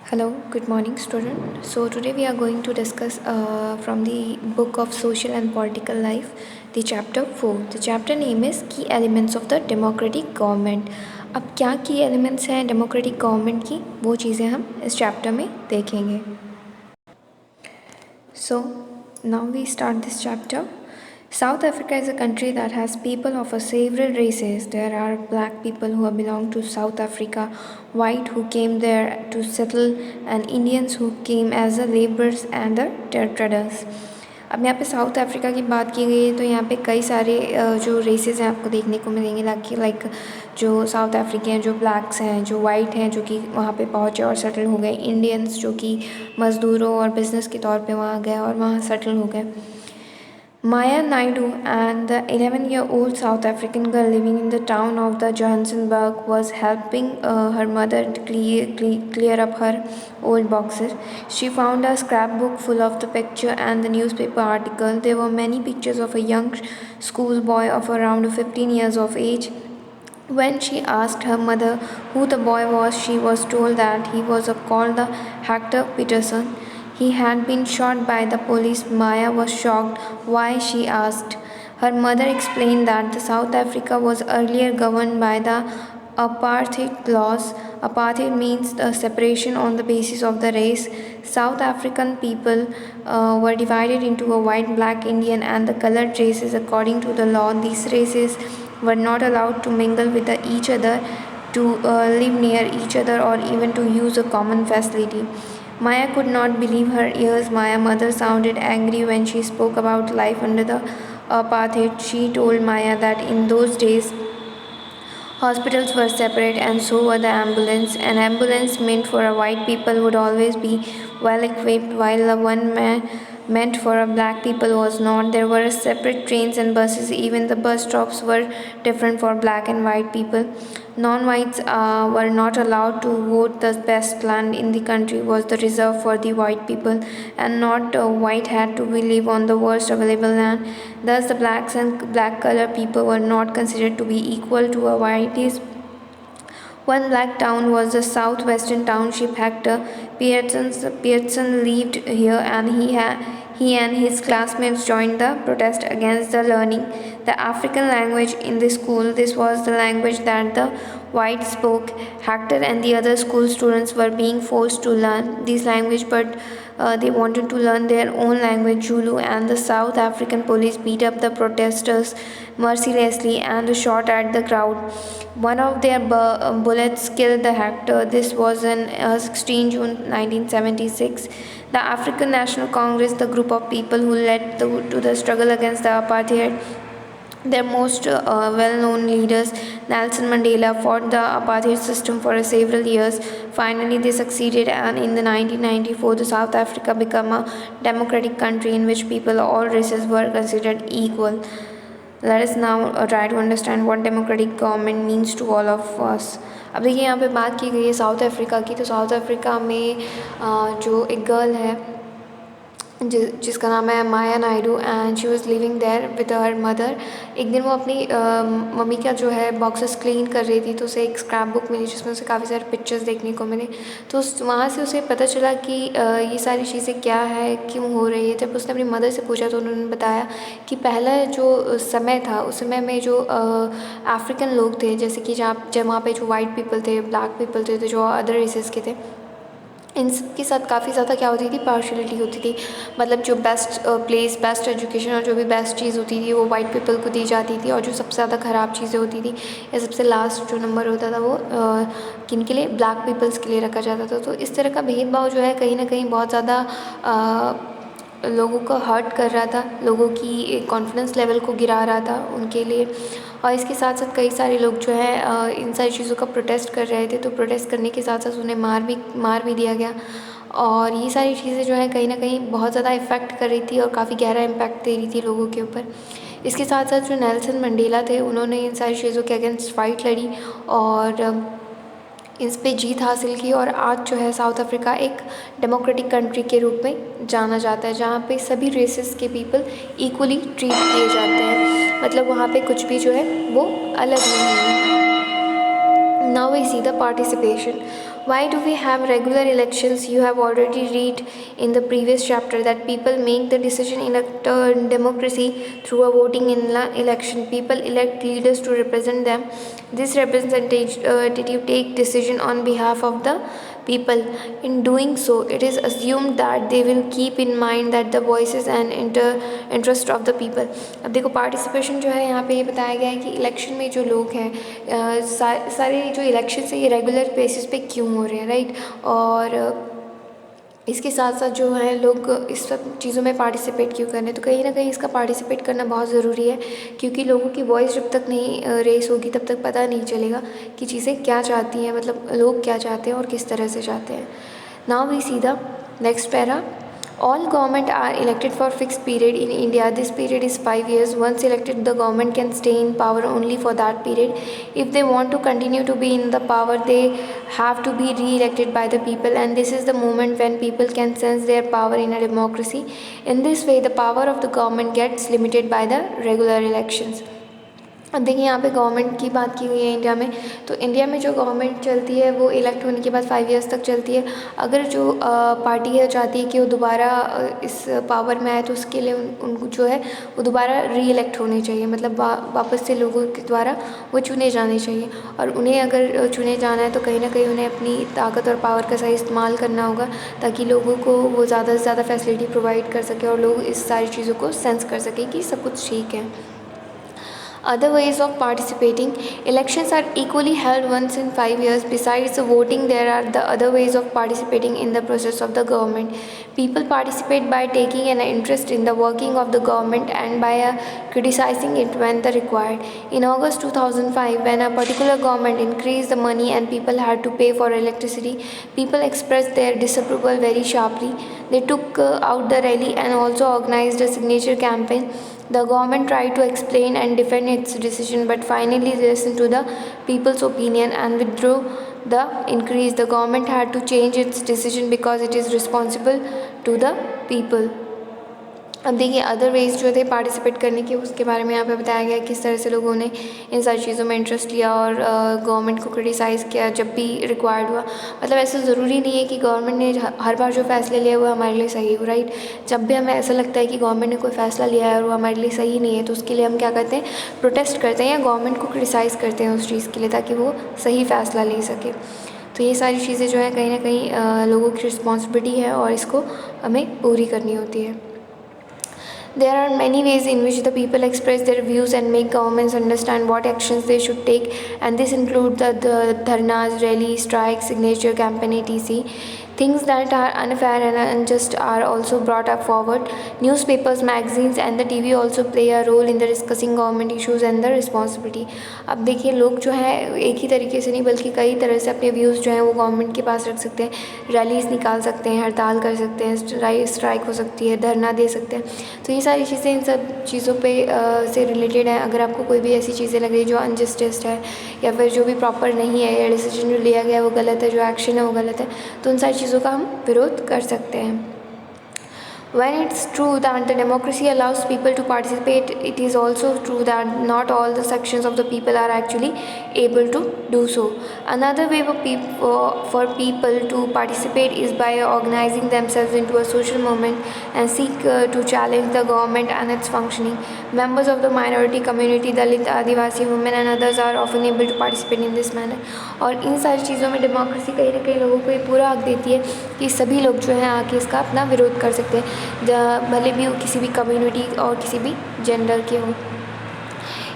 Hello, good morning, student. So today we are going to discuss from the book of Social and Political Life, the chapter 4. The chapter name is Key Elements of the Democratic Government. अब क्या की elements हैं democratic government की, वो चीज़ें हम इस chapter में देखेंगे. So now we start this chapter. South Africa is a country that has people of several races. There are black people who belong to South Africa, white who came there to settle, and Indians who came as the laborers and the traders. अब यहाँ पे south Africa की बात की गई है तो यहाँ पे कई सारे जो रेसेस हैं आपको देखने को मिलेंगे लाइक जो साउथ अफ्रीकन जो ब्लैक्स हैं, जो वाइट हैं, जो कि वहाँ पे पहुँचे और सेटल हो गए, इंडियंस जो कि मज़दूरों और बिज़नेस के तौर पे वहाँ गए और वहाँ सेटल हो गए. Maya Naidu and the 11-year-old South African girl living in the town of the Johannesburg was helping her mother clear up her old boxes. She found a scrapbook full of the picture and the newspaper article. There were many pictures of a young schoolboy of around 15 years of age. When she asked her mother who the boy was, she was told that he was called the Hector Peterson. He had been shot by the police. Maya was shocked. Why, she asked. Her mother explained that the South Africa was earlier governed by the apartheid laws. Apartheid means the separation on the basis of the race. South African people were divided into a white, black, Indian and the colored races according to the law. These races were not allowed to mingle with each other, to live near each other or even to use a common facility. Maya could not believe her ears. Maya's mother sounded angry when she spoke about life under the apartheid. She told Maya that in those days hospitals were separate and so were the ambulance. An ambulance meant for a white people would always be well equipped while the one meant for a black people was not. There were separate trains and buses. Even the bus stops were different for black and white people. Non-whites were not allowed to vote. The best land in the country was the reserve for the white people, and not white had to live on the worst available land. Thus, the blacks and black color people were not considered to be equal to a whites. One black town was the southwestern township. Hector Peterson lived here, and he and his classmates joined the protest against the learning the African language in the school. This was the language that the whites spoke. Hector and the other school students were being forced to learn this language, but they wanted to learn their own language, Zulu, and the South African police beat up the protesters mercilessly and shot at the crowd. One of their bullets killed the Hector. This was on 16 June 1976. The African National Congress, the group of people who led to the struggle against the apartheid, their most well-known leaders, Nelson Mandela, fought the apartheid system for several years. Finally, they succeeded, and in the 1994, the South Africa became a democratic country in which people of all races were considered equal. Let us now try to understand what democratic government means to all of us. अब देखिए यहाँ पे बात की गई है south Africa की. तो साउथ अफ्रीका में जो एक गर्ल है जिसका नाम है Maya Naidu, and she was living there with her mother. एक दिन वो अपनी मम्मी का जो है बॉक्सेस क्लीन कर रही थी, तो उसे एक स्क्रैप बुक मिली जिसमें उसे काफ़ी सारे पिक्चर्स देखने को मिले. तो वहाँ से उसे पता चला कि ये सारी चीज़ें क्या है, क्यों हो रही है. जब उसने अपनी मदर से पूछा तो उन्होंने बताया कि पहला जो समय था उस समय में जो अफ्रीकन लोग थे, जैसे कि जब वहाँ पे जो वाइट पीपल थे, ब्लैक पीपल थे, तो जो अदर रेसेस के थे, इन सब के साथ काफ़ी ज़्यादा क्या होती थी, पार्शलिटी होती थी. मतलब जो बेस्ट प्लेस, बेस्ट एजुकेशन और जो भी बेस्ट चीज़ होती थी वो वाइट पीपल को दी जाती थी, और जो सबसे ज़्यादा ख़राब चीज़ें होती थी या सबसे लास्ट जो नंबर होता था वो किन के लिए, ब्लैक पीपल्स के लिए रखा जाता था. तो इस तरह का भेदभाव जो है कहीं ना कहीं बहुत ज़्यादा लोगों को हर्ट कर रहा था, लोगों की कॉन्फिडेंस लेवल को गिरा रहा था उनके लिए. और इसके साथ साथ कई सारे लोग जो है इन सारी चीज़ों का प्रोटेस्ट कर रहे थे. तो प्रोटेस्ट करने के साथ साथ उन्हें मार भी दिया गया. और ये सारी चीज़ें जो है कहीं ना कहीं बहुत ज़्यादा इफ़ेक्ट कर रही थी और काफ़ी गहरा इम्पैक्ट दे रही थी लोगों के ऊपर. इसके साथ साथ जो नेल्सन मंडेला थे, उन्होंने इन सारी चीज़ों के अगेंस्ट फाइट लड़ी और इस पे जीत हासिल की. और आज जो है साउथ अफ्रीका एक डेमोक्रेटिक कंट्री के रूप में जाना जाता है, जहाँ पे सभी रेसेस के पीपल इक्वली ट्रीट किए जाते हैं. मतलब वहाँ पे कुछ भी जो है वो अलग नहीं है. Now we see the participation. Why do we have regular elections? You have already read in the previous chapter that people make the decision in a democracy through a voting in election. People elect leaders to represent them. This representative take decision on behalf of the people. In doing so, it is assumed that they will keep in mind that the voices and interest of the people. अब देखो participation जो है यहाँ पे ये बताया गया है कि इलेक्शन में जो लोग हैं सारे जो इलेक्शन है ये रेगुलर बेसिस पे क्यों हो रहे हैं, राइट। और इसके साथ साथ जो है लोग इस सब चीज़ों में पार्टिसिपेट क्यों कर रहे हैं, तो कहीं ना कहीं इसका पार्टिसिपेट करना बहुत ज़रूरी है, क्योंकि लोगों की वॉइस जब तक नहीं रेस होगी तब तक पता नहीं चलेगा कि चीज़ें क्या चाहती हैं, मतलब लोग क्या चाहते हैं और किस तरह से चाहते हैं। Now we see the next para. All government are elected for fixed period in India. This period is 5 years. Once elected, the government can stay in power only for that period. If they want to continue to be in the power, they have to be re-elected by the people, and this is the moment when people can sense their power in a democracy. In this way, the power of the government gets limited by the regular elections. अब देखिए यहाँ पे government की बात की गई है India में, तो इंडिया में जो गवर्नमेंट चलती है वो इलेक्ट होने के बाद 5 इयर्स तक चलती है। अगर जो पार्टी है चाहती है कि वो दोबारा इस पावर में आए तो उसके लिए उनको जो है वो दोबारा री इलेक्ट होने चाहिए, मतलब वापस से लोगों के द्वारा वो चुने जाने चाहिए। और उन्हें अगर चुने जाना है तो कहीं ना कहीं उन्हें अपनी ताकत और पावर का सही इस्तेमाल करना होगा, ताकि लोगों को वो ज़्यादा से ज़्यादा फैसिलिटी प्रोवाइड कर सके और लोग इस सारी चीज़ों को सेंस कर सकें कि सब कुछ ठीक है। Other ways of participating. Elections are equally held once in 5 years. Besides the voting, there are the other ways of participating in the process of the government. People participate by taking an interest in the working of the government and by criticizing it when the required. In August 2005, when a particular government increased the money and people had to pay for electricity, people expressed their disapproval very sharply. They took out the rally and also organized a signature campaign. The government tried to explain and defend its decision, but finally listened to the people's opinion and withdrew the increase. The government had to change its decision because it is responsible to the people. अब देखिए other ways जो थे participate करने के, उसके बारे में यहाँ पे बताया गया किस तरह से लोगों ने इन सारी चीज़ों में इंटरेस्ट लिया और गवर्नमेंट को क्रिटिसाइज़ किया जब भी रिक्वायर्ड हुआ। मतलब ऐसा ज़रूरी नहीं है कि गवर्नमेंट ने हर बार जो फैसले लिया वो हमारे लिए सही हो, राइट। जब भी हमें ऐसा लगता है कि गवर्नमेंट ने कोई फ़ैसला लिया है और वो हमारे लिए सही नहीं है, तो उसके लिए हम क्या करते हैं, प्रोटेस्ट करते हैं या गवर्नमेंट को क्रिटिसाइज़ करते हैं उस चीज़ के लिए, ताकि वो सही फ़ैसला ले सके। तो ये सारी चीज़ें जो है कहीं ना कहीं लोगों की रिस्पॉन्सिबिलिटी है और इसको हमें पूरी करनी होती है। There are many ways in which the people express their views and make governments understand what actions they should take, and this includes the dharnas, rallies, strikes, signature campaign, etc. Things that are unfair and unjust are also brought up forward. Newspapers, magazines and the TV also play a role in the discussing government issues and the responsibility. अब देखिए लोग जो है एक ही तरीके से नहीं बल्कि कई तरह से अपने व्यूज़ जो हैं वो गवर्नमेंट के पास रख सकते हैं। रैलीज़ निकाल सकते हैं, हड़ताल कर सकते हैं, स्ट्राइक हो सकती है, धरना दे सकते हैं। तो ये सारी चीज़ें इन सब चीज़ों पे से रिलेटेड है। अगर आपको कोई भी ऐसी चीज़ें लग रही जो अनजस्टिस है या फिर जो भी प्रॉपर नहीं है या डिसीजन जो लिया गया है वो गलत है, जो एक्शन है वो गलत है, तो उन सारी चीज़ों का हम विरोध कर सकते हैं। When it's true that the democracy allows people to participate, it is also true that not all the sections of the people are actually able to do so. Another way for people to participate is by organizing themselves into a social movement and seek to challenge the government and its functioning. Members of the minority community, Dalit, Adivasi, women and others are often able to participate in this manner. और इन सारी चीज़ों में democracy कहीं ना कहीं लोगों को ये पूरा हक देती है कि सभी लोग जो हैं आके इसका अपना विरोध कर सकते हैं, भले भी वो किसी भी कम्युनिटी और किसी भी जेंडर के हों।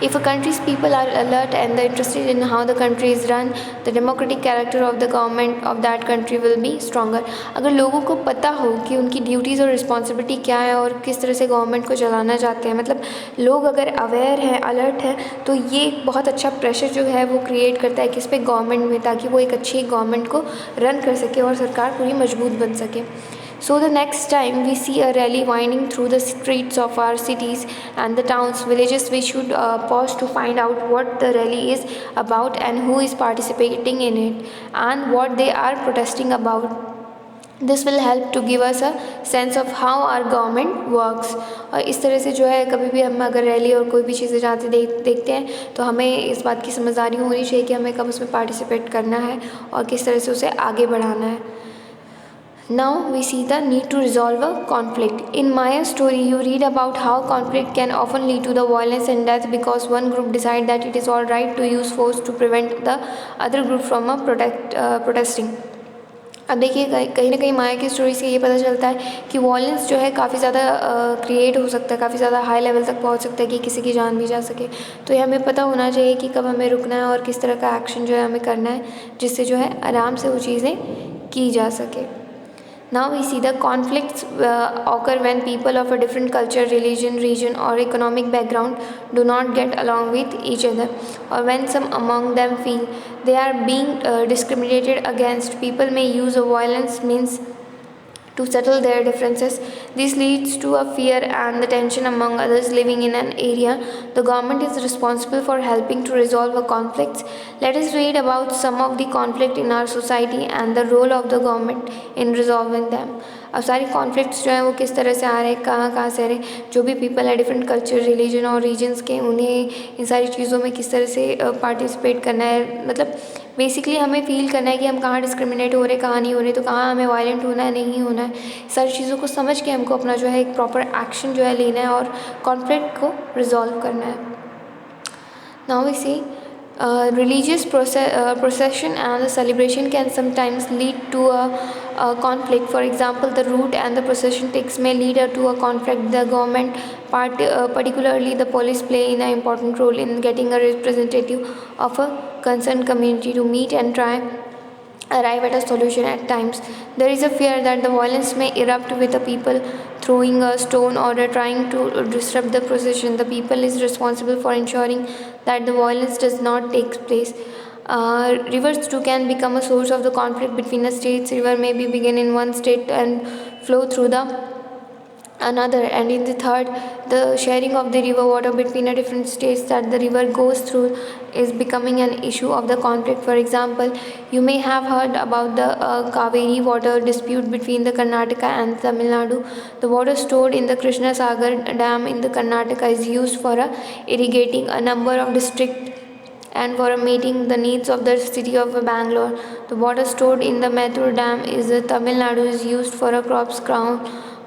If a country's people are alert and interested in how the country is run, the democratic character of the government of that country will be stronger. अगर लोगों को पता हो कि उनकी ड्यूटीज़ और रिस्पॉन्सिबिलिटी क्या है और किस तरह से गवर्नमेंट को चलाना चाहते हैं, मतलब लोग अगर अवेयर हैं, अलर्ट है, तो ये एक बहुत अच्छा प्रेशर जो है वो क्रिएट करता है किस पे, गवर्नमेंट में, ताकि वो एक अच्छी गवर्नमेंट को रन कर सके और सरकार पूरी मजबूत बन सके। So the next time we see a rally winding through the streets of our cities and the towns, villages, we should pause to find out what the rally is about and who is participating in it and what they are protesting about. This will help to give us a sense of how are government works. और इस तरह से जो है कभी भी हम अगर रैली और कोई भी चीज़ें जाते देखते हैं तो हमें इस बात की समझदारी होनी चाहिए कि हमें कब उसमें पार्टिसिपेट करना है और किस तरह से उसे आगे बढ़ाना है। Now we see the need to resolve a conflict. In Maya's story, you read about how conflict can often lead to the violence and death because one group decide that it is all right to use force to prevent the other group from protesting. अब देखिए कहीं ना कहीं माया की story से ये पता चलता है कि वॉयलेंस जो है काफ़ी ज़्यादा क्रिएट हो सकता है, काफ़ी ज़्यादा हाई लेवल तक पहुंच सकता है कि किसी की जान भी जा सके। तो ये हमें पता होना चाहिए कि कब हमें रुकना है और किस तरह का एक्शन जो है हमें करना है जिससे जो है आराम से वो चीज़ें की जा सके। Now we see the conflicts occur when people of a different culture, religion, region or economic background do not get along with each other, or when some among them feel they are being discriminated against. People may use a violence means to settle their differences. This leads to a fear and the tension among others living in an area. The government is responsible for helping to resolve the conflicts. Let us read about some of the conflict in our society and the role of the government in resolving them. अब सारी conflicts जो हैं वो किस तरह से आ रहे हैं, कहाँ कहाँ से आ रहे हैं, जो भी पीपल है डिफरेंट कल्चर, रिलीजन और रीजन्स के, उन्हें इन सारी चीज़ों में किस तरह से पार्टिसिपेट करना है। मतलब बेसिकली हमें फील करना है कि हम कहाँ डिस्क्रिमिनेट हो रहे, कहाँ नहीं हो रहे, तो कहाँ हमें वायलेंट होना है, नहीं होना है। सारी चीज़ों को समझ के हमको अपना जो है एक प्रॉपर एक्शन जो है लेना है और कॉन्फ्लिक्ट को रिजॉल्व करना है। Now we see religious procession and the celebration can sometimes lead to a conflict. For example, the route and the procession takes may lead to a conflict. The government, particularly the police, play an important role in getting a representative of a concerned community to meet and try arrive at a solution. At times there is a fear that the violence may erupt with the people throwing a stone or trying to disrupt the procession. The people is responsible for ensuring that the violence does not take place. Rivers too can become a source of the conflict between the states. River may be begin in one state and flow through the another, and in the third, the sharing of the river water between the different states that the river goes through is becoming an issue of the conflict. For example, you may have heard about the Kaveri water dispute between the Karnataka and Tamil Nadu. The water stored in the Krishna Sagar dam in the Karnataka is used for irrigating a number of districts and for meeting the needs of the city of Bangalore. The water stored in the Mettur dam is the Tamil Nadu is used for a crops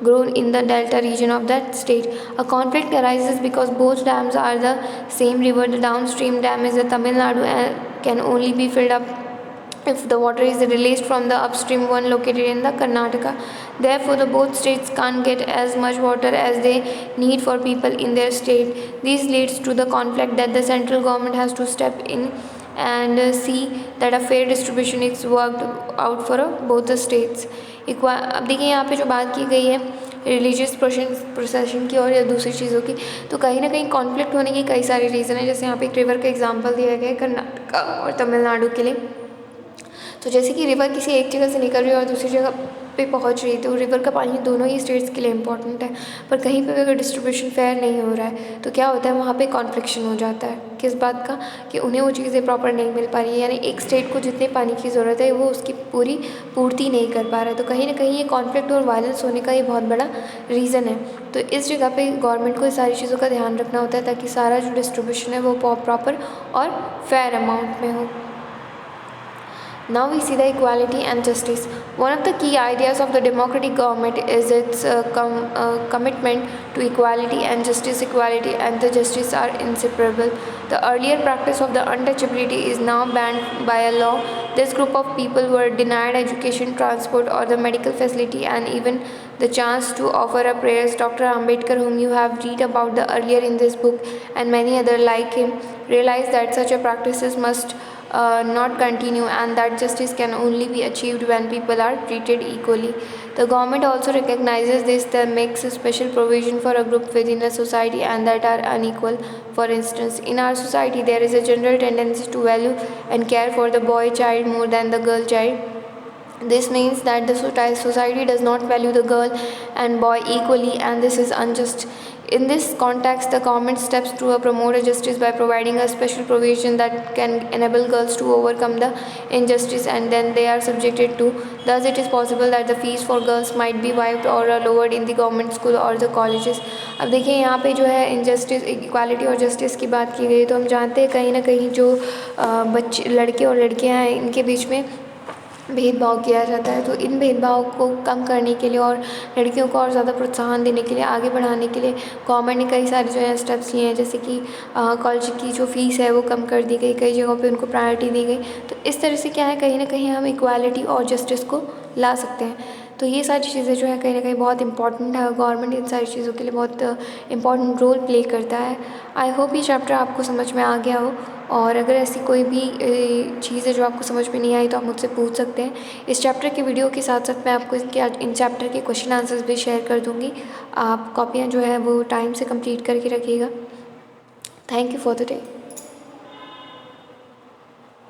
grown in the delta region of that state. A conflict arises because both dams are the same river. The downstream dam is the Tamil Nadu and can only be filled up if the water is released from the upstream one located in the Karnataka. Therefore, the both states can't get as much water as they need for people in their state. This leads to the conflict that the central government has to step in and see that a fair distribution is worked out for both the states. अब देखिए यहाँ पे जो बात की गई है religious procession की और या दूसरी चीज़ों की, तो कहीं ना कहीं कॉन्फ्लिक्ट होने की कई सारे रीज़न है। जैसे यहाँ पे एक रिवर का एग्जांपल दिया गया है कर्नाटका और तमिलनाडु के लिए। तो जैसे कि रिवर किसी एक जगह से निकल रही है और दूसरी जगह पे पहुंच रही है, तो रिवर का पानी दोनों ही स्टेट्स के लिए इम्पॉर्टेंट है, पर कहीं पे अगर डिस्ट्रीब्यूशन फेयर नहीं हो रहा है तो क्या होता है, वहाँ पे कॉन्फ्लिक्शन हो जाता है। किस बात का, कि उन्हें वो चीज़ें प्रॉपर नहीं मिल पा रही है, यानी एक स्टेट को जितने पानी की ज़रूरत है वो उसकी पूरी पूर्ति नहीं कर पा रहा है। तो कहीं ना कहीं ये कॉन्फ्लिक्ट और वायलेंस होने का ये बहुत बड़ा रीज़न है। तो इस जगह पे गवर्नमेंट को सारी चीज़ों का ध्यान रखना होता है ताकि सारा जो डिस्ट्रीब्यूशन है वो प्रॉपर और फेयर अमाउंट में हो। Now we see the equality and justice. One of the key ideas of the democratic government is its commitment to equality and justice. Equality and the justice are inseparable. The earlier practice of the untouchability is now banned by a law. This group of people were denied education, transport or the medical facility and even the chance to offer a prayers. Dr. Ambedkar, whom you have read about the earlier in this book, and many other like him, realized that such a practices must not continue and that justice can only be achieved when people are treated equally. The government also recognizes this, that makes a special provision for a group within a society and that are unequal. For instance, in our society there is a general tendency to value and care for the boy child more than the girl child. This means that the society does not value the girl and boy equally, and this is unjust. In this context, the government steps to promote justice by providing a special provision that can enable girls to overcome the injustice and then they are subjected to. Thus, it is possible that the fees for girls might be waived or lowered in the government school or the colleges. अब देखिए यहाँ पे जो है injustice, equality और justice की बात की गई, तो हम जानते हैं कहीं ना कहीं जो बच्चे, लड़के और लड़कियाँ हैं, इनके बीच में भेदभाव किया जाता है। तो इन भेदभाव को कम करने के लिए और लड़कियों को और ज़्यादा प्रोत्साहन देने के लिए, आगे बढ़ाने के लिए गवर्नमेंट ने कई सारे जो है स्टेप्स लिए हैं, जैसे कि कॉलेज की जो फ़ीस है वो कम कर दी गई, कई जगहों पे उनको प्रायोरिटी दी गई। तो इस तरह से क्या है, कहीं ना कहीं हम इक्वालिटी और जस्टिस को ला सकते हैं। तो ये सारी चीज़ें जो है कहीं ना कहीं बहुत इंपॉर्टेंट है, गवर्नमेंट इन सारी चीज़ों के लिए बहुत इंपॉर्टेंट रोल प्ले करता है। आई होप ये चैप्टर आपको समझ में आ गया हो, और अगर ऐसी कोई भी चीज़ है जो आपको समझ में नहीं आई तो आप मुझसे पूछ सकते हैं। इस चैप्टर के वीडियो के साथ साथ मैं आपको इन चैप्टर के क्वेश्चन आंसर्स भी शेयर कर दूँगी। आप कॉपियाँ जो है वो टाइम से कंप्लीट करके रखिएगा। Thank you for the day.